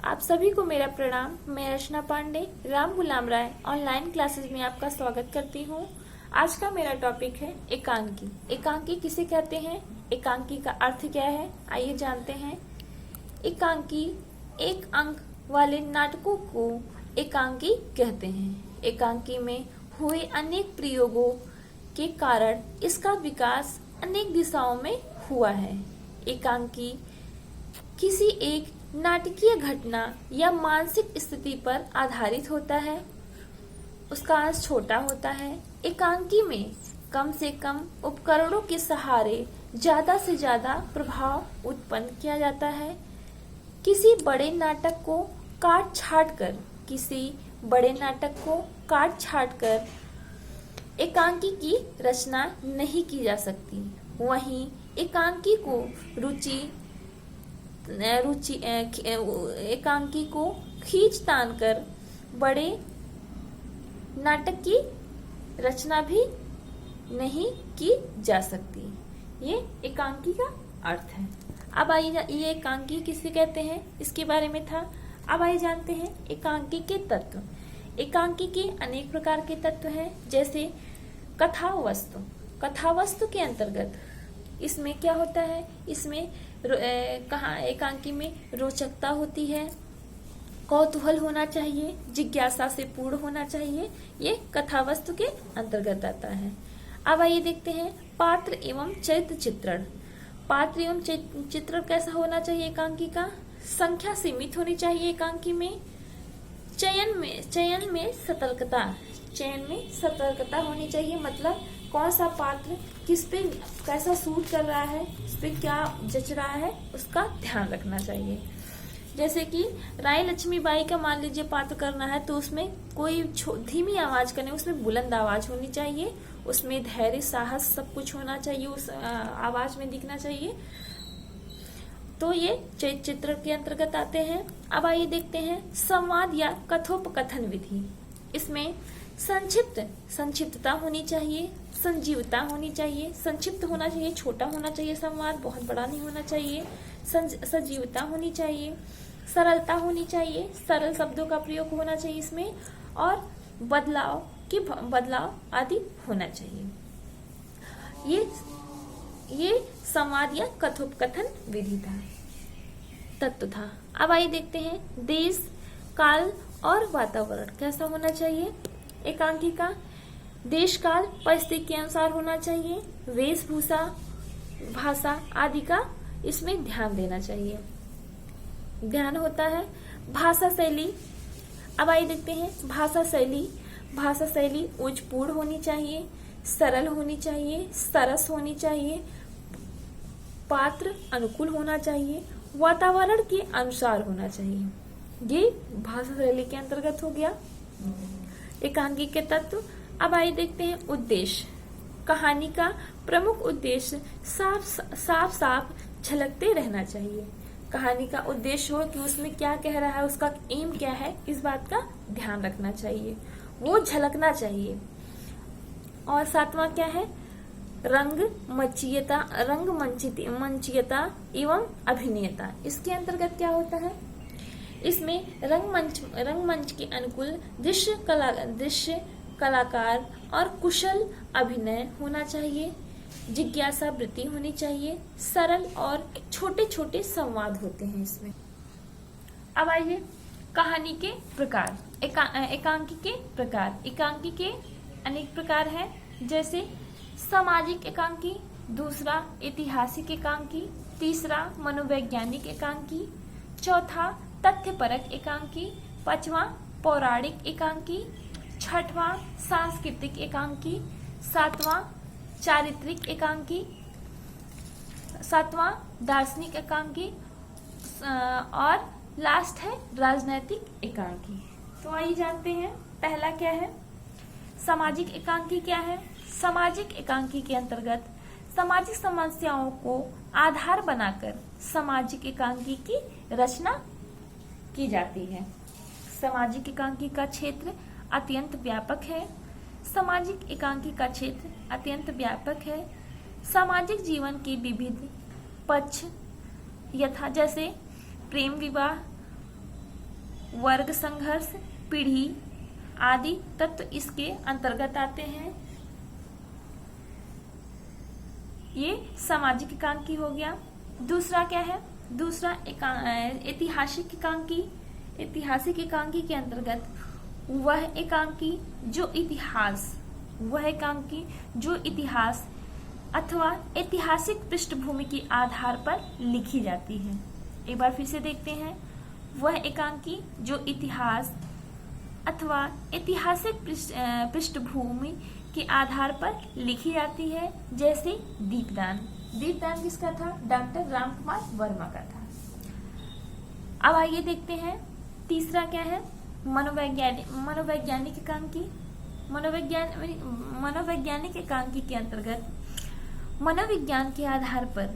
आप सभी को मेरा प्रणाम। मैं रचना पांडे राम गुलाम राय ऑनलाइन क्लासेस में आपका स्वागत करती हूँ। आज का मेरा टॉपिक है एकांकी। एकांकी किसे कहते हैं, एकांकी का अर्थ क्या है, आइए जानते हैं। एकांकी एक अंक वाले नाटकों को एकांकी कहते हैं। एकांकी में हुए अनेक प्रयोगों के कारण इसका विकास अनेक दिशाओं में हुआ है। एकांकी किसी एक नाटकीय घटना या मानसिक स्थिति पर आधारित होता है। उसका अंश छोटा होता है। एकांकी में कम से कम उपकरणों के सहारे ज्यादा से ज्यादा प्रभाव उत्पन्न किया जाता है। किसी बड़े नाटक को काट छाट कर एकांकी की रचना नहीं की जा सकती। वहीं एकांकी को खींच तान कर बड़े नाटक की रचना भी नहीं की जा सकती। ये एकांकी का अर्थ है। अब आइए, ये एकांकी किसे कहते हैं इसके बारे में था। अब आइए जानते हैं एकांकी के तत्व। एकांकी के अनेक प्रकार के तत्व हैं, जैसे कथावस्तु। कथावस्तु के अंतर्गत इसमें क्या होता है, इसमें एकांकी में रोचकता होती है, कौतूहल होना चाहिए, जिज्ञासा से पूर्ण होना चाहिए। ये कथावस्तु के अंतर्गत आता है। अब आइए देखते हैं पात्र एवं चरित्र चित्रण। पात्र एवं चित्रण कैसा होना चाहिए एकांकी का। संख्या सीमित होनी चाहिए एकांकी में। चयन में सतर्कता होनी चाहिए, मतलब कौन सा पात्र किस पे कैसा सूट कर रहा है, इस पे क्या जच रहा है, उसका ध्यान रखना चाहिए। जैसे कि राय लक्ष्मीबाई का मान लीजिए पात्र करना है, तो उसमें कोई धीमी आवाज करने, उसमें बुलंद आवाज होनी चाहिए, उसमें धैर्य साहस सब कुछ होना चाहिए, उस आवाज में दिखना चाहिए। तो ये चित्र के अंतर्गत आते हैं। अब आइए देखते हैं संवाद या कथोपकथन विधि। इसमें संक्षिप्तता होनी चाहिए, संजीवता होनी चाहिए। संक्षिप्त होना चाहिए, छोटा होना चाहिए संवाद, बहुत बड़ा नहीं होना चाहिए। सजीवता होनी चाहिए, सरलता होनी चाहिए, सरल शब्दों का प्रयोग होना चाहिए इसमें, और बदलाव आदि होना चाहिए। ये संवाद या कथोपकथन विधि था, तत्व था। अब आइए देखते हैं देश, काल और वातावरण कैसा होना चाहिए एकांकी का। देश काल परिस्थिति के अनुसार होना चाहिए। वेशभूषा, भाषा आदि का इसमें ध्यान देना चाहिए, ध्यान होता है। भाषा शैली, अब आइए देखते हैं भाषा शैली उच्चपूर्ण होनी चाहिए, सरल होनी चाहिए, सरस होनी चाहिए, पात्र अनुकूल होना चाहिए, वातावरण के अनुसार होना चाहिए। ये भाषा शैली के अंतर्गत हो गया एकांकी के तत्व। अब आइए देखते हैं उद्देश्य। कहानी का प्रमुख उद्देश्य साफ झलकते रहना चाहिए। कहानी का उद्देश्य हो कि उसमें क्या कह रहा है, उसका एम क्या है, इस बात का ध्यान रखना चाहिए, वो झलकना चाहिए। और सातवां क्या है, रंगमंचीयता एवं अभिनयता। इसके अंतर्गत क्या होता है, इसमें रंगमंच के अनुकूल दृश्य कलाकार और कुशल अभिनय होना चाहिए, जिज्ञासा वृत्ति होनी चाहिए, सरल और छोटे छोटे संवाद होते हैं इसमें। अब आइए कहानी के प्रकार, एकांकी के प्रकार। एकांकी के अनेक प्रकार हैं, जैसे सामाजिक एकांकी, दूसरा ऐतिहासिक एकांकी, तीसरा मनोवैज्ञानिक एकांकी, चौथा तथ्यपरक एकांकी, पांचवा पौराणिक एकांकी, छठवां सांस्कृतिक एकांकी, सातवां चारित्रिक एकांकी, सातवां दार्शनिक एकांकी, और लास्ट है राजनैतिक एकांकी। तो आइए जानते हैं पहला क्या है, सामाजिक एकांकी क्या है। सामाजिक एकांकी के अंतर्गत सामाजिक समस्याओं को आधार बनाकर सामाजिक एकांकी की रचना की जाती है। सामाजिक एकांकी का क्षेत्र अत्यंत व्यापक है। सामाजिक एकांकी का क्षेत्र अत्यंत व्यापक है। सामाजिक जीवन के विविध पक्ष यथा जैसे प्रेम विवाह, वर्ग संघर्ष, पीढ़ी आदि तत्व इसके अंतर्गत आते हैं। ये सामाजिक एकांकी हो गया। दूसरा क्या है? दूसरा ऐतिहासिक एकांकी। ऐतिहासिक एकांकी के अंतर्गत वह एकांकी जो इतिहास अथवा ऐतिहासिक पृष्ठभूमि के आधार पर लिखी जाती है। एक बार फिर से देखते हैं। वह एकांकी जो इतिहास अथवा ऐतिहासिक पृष्ठभूमि के आधार पर लिखी जाती है, जैसे दीपदान। दीपदान किसका था? डॉक्टर रामकुमार वर्मा का था। अब आइए देखते हैं तीसरा क्या है? मनोवैज्ञानिक एकांकी। मनोवैज्ञानिक एकांकी के अंतर्गत मनोविज्ञान के आधार पर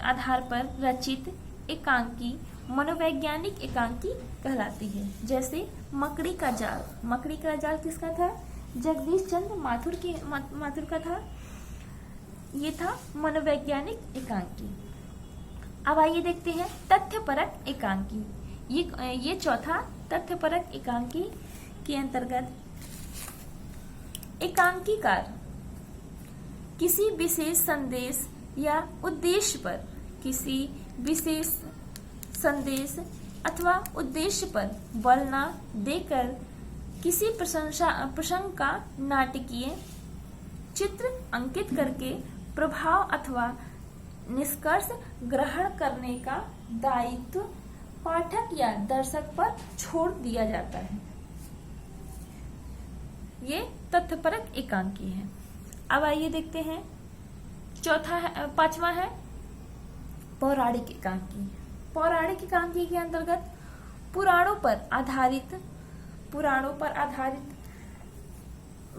आधार पर रचित एकांकी मनोवैज्ञानिक एकांकी कहलाती है। जैसे मकड़ी का जाल। मकड़ी का जाल किसका था? जगदीश चंद्र माथुर का था। ये था मनोवैज्ञानिक एकांकी। अब आइए देखते हैं तथ्यपरक एकांकी। ये चौथा तथ्यपरक एकांकी के अंतर्गत एकांकीकार किसी विशेष संदेश या उद्देश्य पर अथवा उद्देश्य पर बल न देकर किसी प्रसंग का नाटकीय चित्र अंकित करके प्रभाव अथवा निष्कर्ष ग्रहण करने का दायित्व पाठक या दर्शक पर छोड़ दिया जाता है। ये तथ्यपरक एकांकी है। अब आइए देखते हैं पांचवा है पौराणिक एकांकी। पौराणिक एकांकी के अंतर्गत पुराणों पर आधारित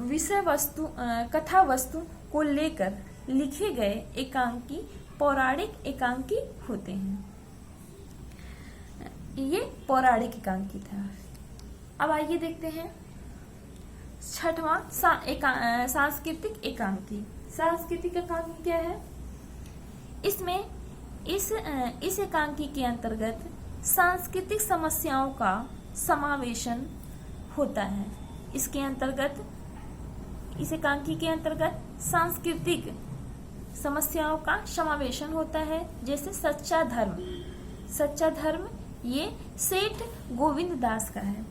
विषय वस्तु कथा वस्तु को लेकर लिखे गए एकांकी पौराणिक एकांकी होते हैं। ये पौराणिक एकांकी था। अब आइए देखते हैं छठवां सांस्कृतिक एकांकी। सांस्कृतिक एकांकी क्या है? इसमें इस एकांकी के अंतर्गत सांस्कृतिक समस्याओं का समावेशन होता है। इस एकांकी के अंतर्गत सांस्कृतिक समस्याओं का समावेशन होता है। जैसे सच्चा धर्म ये सेठ गोविंद दास का है।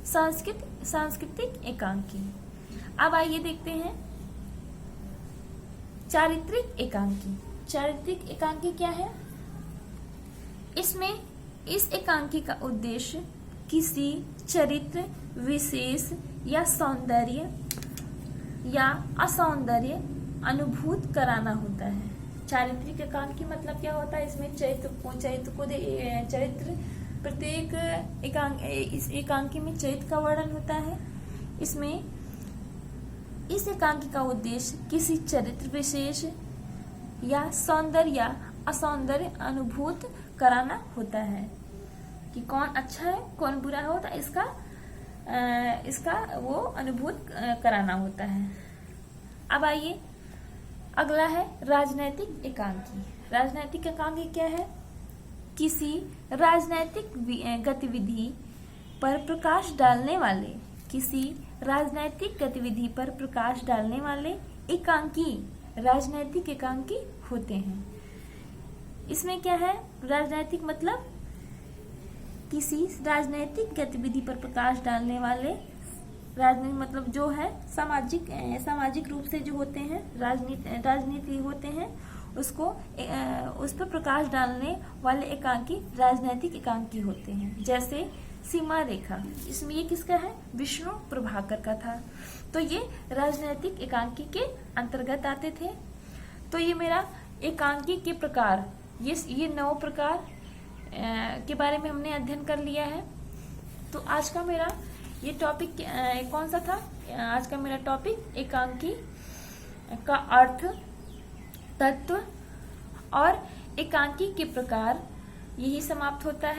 सांस्कृतिक एकांकी। अब आइए देखते हैं चारित्रिक एकांकी। चारित्रिक एकांकी क्या है? इसमें इस एकांकी का उद्देश्य किसी चरित्र विशेष या सौंदर्य या असौंदर्य अनुभूत कराना होता है। चारित्रिक एकांकी मतलब क्या होता है? इसमें चरित्र प्रत्येक इस एकांकी में चरित्र का वर्णन होता है। इसमें इस एकांकी का उद्देश्य किसी चरित्र विशेष या सौंदर्य या असौंदर्य अनुभूत कराना होता है कि कौन अच्छा है कौन बुरा है, तो इसका वो अनुभूत कराना होता है। अब आइए अगला है राजनैतिक एकांकी। राजनैतिक एकांकी क्या है? किसी राजनैतिक गतिविधि पर प्रकाश डालने वाले एकांकी राजनैतिक एकांकी होते हैं। इसमें क्या है? राजनैतिक मतलब किसी राजनैतिक गतिविधि पर प्रकाश डालने वाले, राजनीति मतलब जो है सामाजिक रूप से जो होते हैं राजनीति होते हैं, उसको उस पर प्रकाश डालने वाले एकांकी राजनैतिक एकांकी होते हैं। जैसे सीमा रेखा, इसमें ये किसका है? विष्णु प्रभाकर का था। तो ये राजनैतिक एकांकी के अंतर्गत आते थे। तो ये मेरा एकांकी के प्रकार, ये 9 प्रकार के बारे में हमने अध्ययन कर लिया है। तो आज का मेरा ये टॉपिक कौन सा था? आज का मेरा टॉपिक एकांकी का अर्थ, तत्व और एकांकी के प्रकार, यही समाप्त होता है।